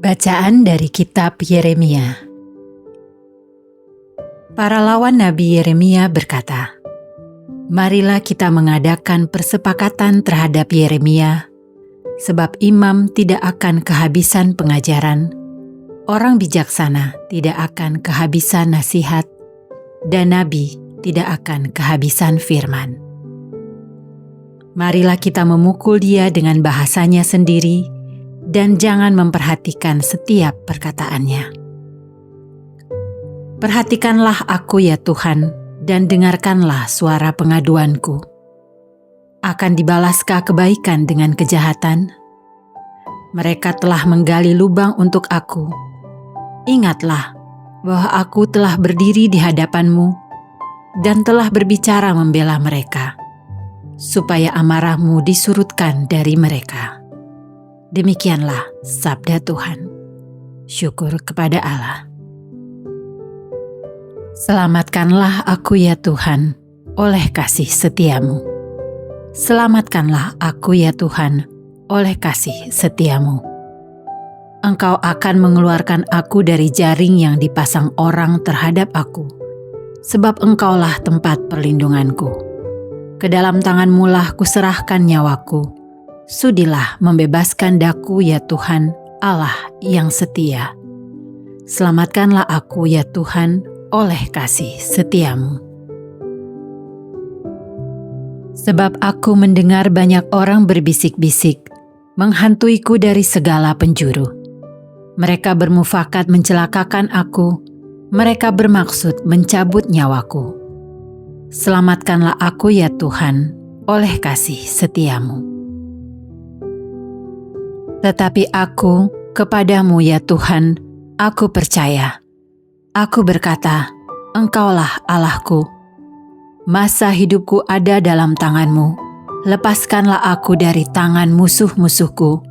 Bacaan dari kitab Yeremia. Para lawan Nabi Yeremia berkata, "Marilah kita mengadakan persepakatan terhadap Yeremia, sebab imam tidak akan kehabisan pengajaran, orang bijaksana tidak akan kehabisan nasihat, dan nabi tidak akan kehabisan firman. Marilah kita memukul dia dengan bahasanya sendiri, dan jangan memperhatikan setiap perkataannya. Perhatikanlah aku ya Tuhan, dan dengarkanlah suara pengaduanku. Akan dibalaskah kebaikan dengan kejahatan? Mereka telah menggali lubang untuk aku. Ingatlah bahwa aku telah berdiri di hadapanmu dan telah berbicara membela mereka, supaya amarahmu disurutkan dari mereka." Demikianlah sabda Tuhan. Syukur kepada Allah. Selamatkanlah aku ya Tuhan, oleh kasih setiamu. Selamatkanlah aku ya Tuhan, oleh kasih setiamu. Engkau akan mengeluarkan aku dari jaring yang dipasang orang terhadap aku, sebab engkaulah tempat perlindunganku. Ke dalam tanganmu lah kuserahkan nyawaku. Sudilah membebaskan daku ya Tuhan, Allah yang setia. Selamatkanlah aku ya Tuhan, oleh kasih setiamu. Sebab aku mendengar banyak orang berbisik-bisik, menghantuiku dari segala penjuru. Mereka bermufakat mencelakakan aku, mereka bermaksud mencabut nyawaku. Selamatkanlah aku ya Tuhan, oleh kasih setiamu. Tetapi aku kepadamu ya Tuhan, aku percaya. Aku berkata, Engkaulah Allahku. Masa hidupku ada dalam tanganmu. Lepaskanlah aku dari tangan musuh-musuhku,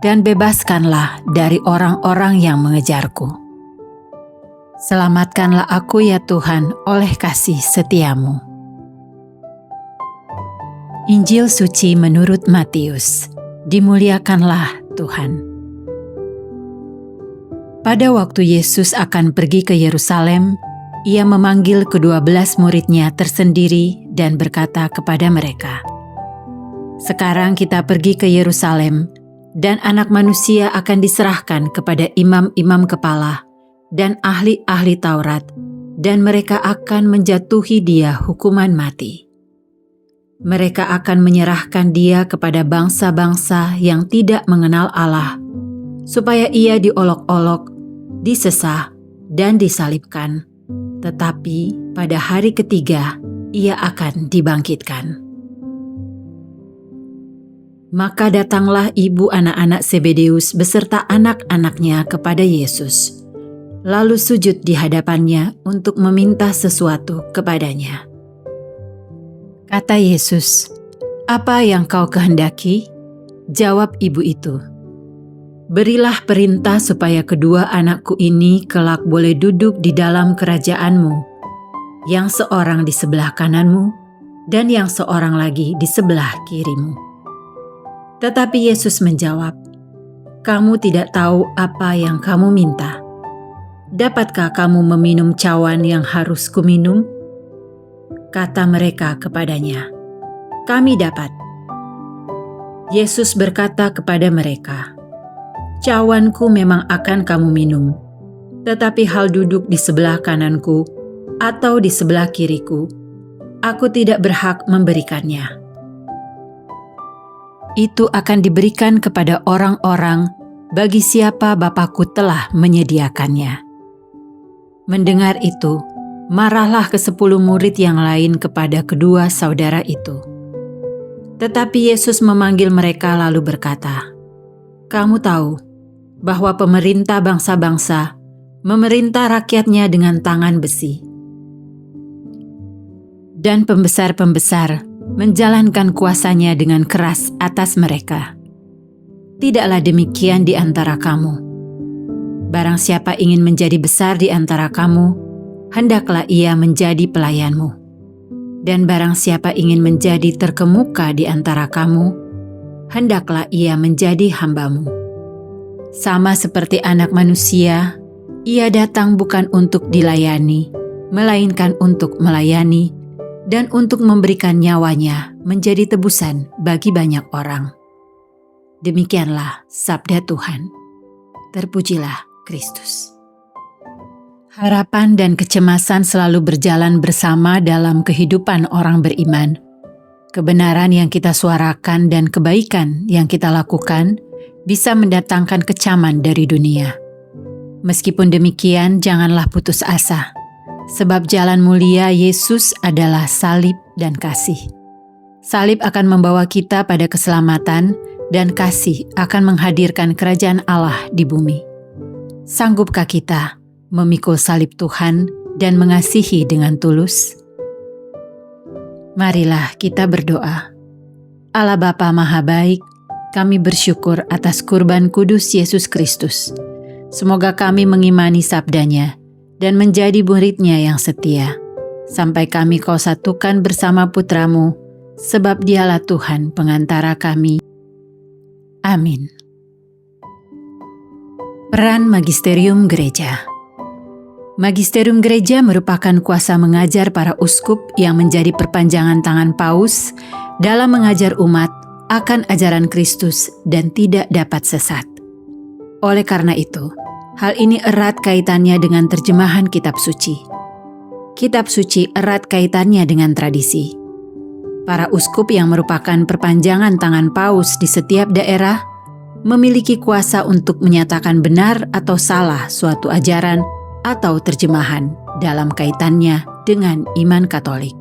dan bebaskanlah dari orang-orang yang mengejarku. Selamatkanlah aku ya Tuhan, oleh kasih setiamu. Injil Suci menurut Matius. Dimuliakanlah Tuhan. Pada waktu Yesus akan pergi ke Yerusalem, ia memanggil ke-12 muridnya tersendiri dan berkata kepada mereka, "Sekarang kita pergi ke Yerusalem, dan Anak Manusia akan diserahkan kepada imam-imam kepala dan ahli-ahli Taurat, dan mereka akan menjatuhi dia hukuman mati. Mereka akan menyerahkan dia kepada bangsa-bangsa yang tidak mengenal Allah, supaya ia diolok-olok, disesah, dan disalibkan. Tetapi pada hari ketiga, ia akan dibangkitkan." Maka datanglah ibu anak-anak Zebedeus beserta anak-anaknya kepada Yesus, lalu sujud di hadapannya untuk meminta sesuatu kepadanya. Kata Yesus, "Apa yang kau kehendaki?" Jawab ibu itu, "Berilah perintah supaya kedua anakku ini kelak boleh duduk di dalam kerajaanmu, yang seorang di sebelah kananmu dan yang seorang lagi di sebelah kirimu." Tetapi Yesus menjawab, "Kamu tidak tahu apa yang kamu minta. Dapatkah kamu meminum cawan yang harus kuminum?" Kata mereka kepadanya, "Kami dapat." Yesus berkata kepada mereka, "Cawanku memang akan kamu minum, tetapi hal duduk di sebelah kananku atau di sebelah kiriku, aku tidak berhak memberikannya. Itu akan diberikan kepada orang-orang bagi siapa Bapa-Ku telah menyediakannya." Mendengar itu, marahlah ke-10 murid yang lain kepada kedua saudara itu. Tetapi Yesus memanggil mereka lalu berkata, "Kamu tahu bahwa pemerintah bangsa-bangsa memerintah rakyatnya dengan tangan besi, dan pembesar-pembesar menjalankan kuasanya dengan keras atas mereka. Tidaklah demikian di antara kamu. Barang siapa ingin menjadi besar di antara kamu, hendaklah ia menjadi pelayanmu. Dan barang siapa ingin menjadi terkemuka di antara kamu, hendaklah ia menjadi hambamu. Sama seperti Anak Manusia, Ia datang bukan untuk dilayani, melainkan untuk melayani dan untuk memberikan nyawanya menjadi tebusan bagi banyak orang. Demikianlah sabda Tuhan. Terpujilah Kristus. Harapan dan kecemasan selalu berjalan bersama dalam kehidupan orang beriman. Kebenaran yang kita suarakan dan kebaikan yang kita lakukan bisa mendatangkan kecaman dari dunia. Meskipun demikian, janganlah putus asa, sebab jalan mulia Yesus adalah salib dan kasih. Salib akan membawa kita pada keselamatan, dan kasih akan menghadirkan kerajaan Allah di bumi. Sanggupkah kita memikul salib Tuhan dan mengasihi dengan tulus? Marilah kita berdoa. Allah Bapa Maha Baik, kami bersyukur atas kurban kudus Yesus Kristus. Semoga kami mengimani sabdanya dan menjadi murid-Nya yang setia, sampai kami Kau satukan bersama Putra-Mu, sebab Dialah Tuhan pengantara kami. Amin. Peran Magisterium Gereja. Magisterium Gereja merupakan kuasa mengajar para uskup yang menjadi perpanjangan tangan Paus dalam mengajar umat akan ajaran Kristus dan tidak dapat sesat. Oleh karena itu, hal ini erat kaitannya dengan terjemahan kitab suci. Kitab suci erat kaitannya dengan tradisi. Para uskup yang merupakan perpanjangan tangan Paus di setiap daerah memiliki kuasa untuk menyatakan benar atau salah suatu ajaran atau terjemahan dalam kaitannya dengan iman Katolik.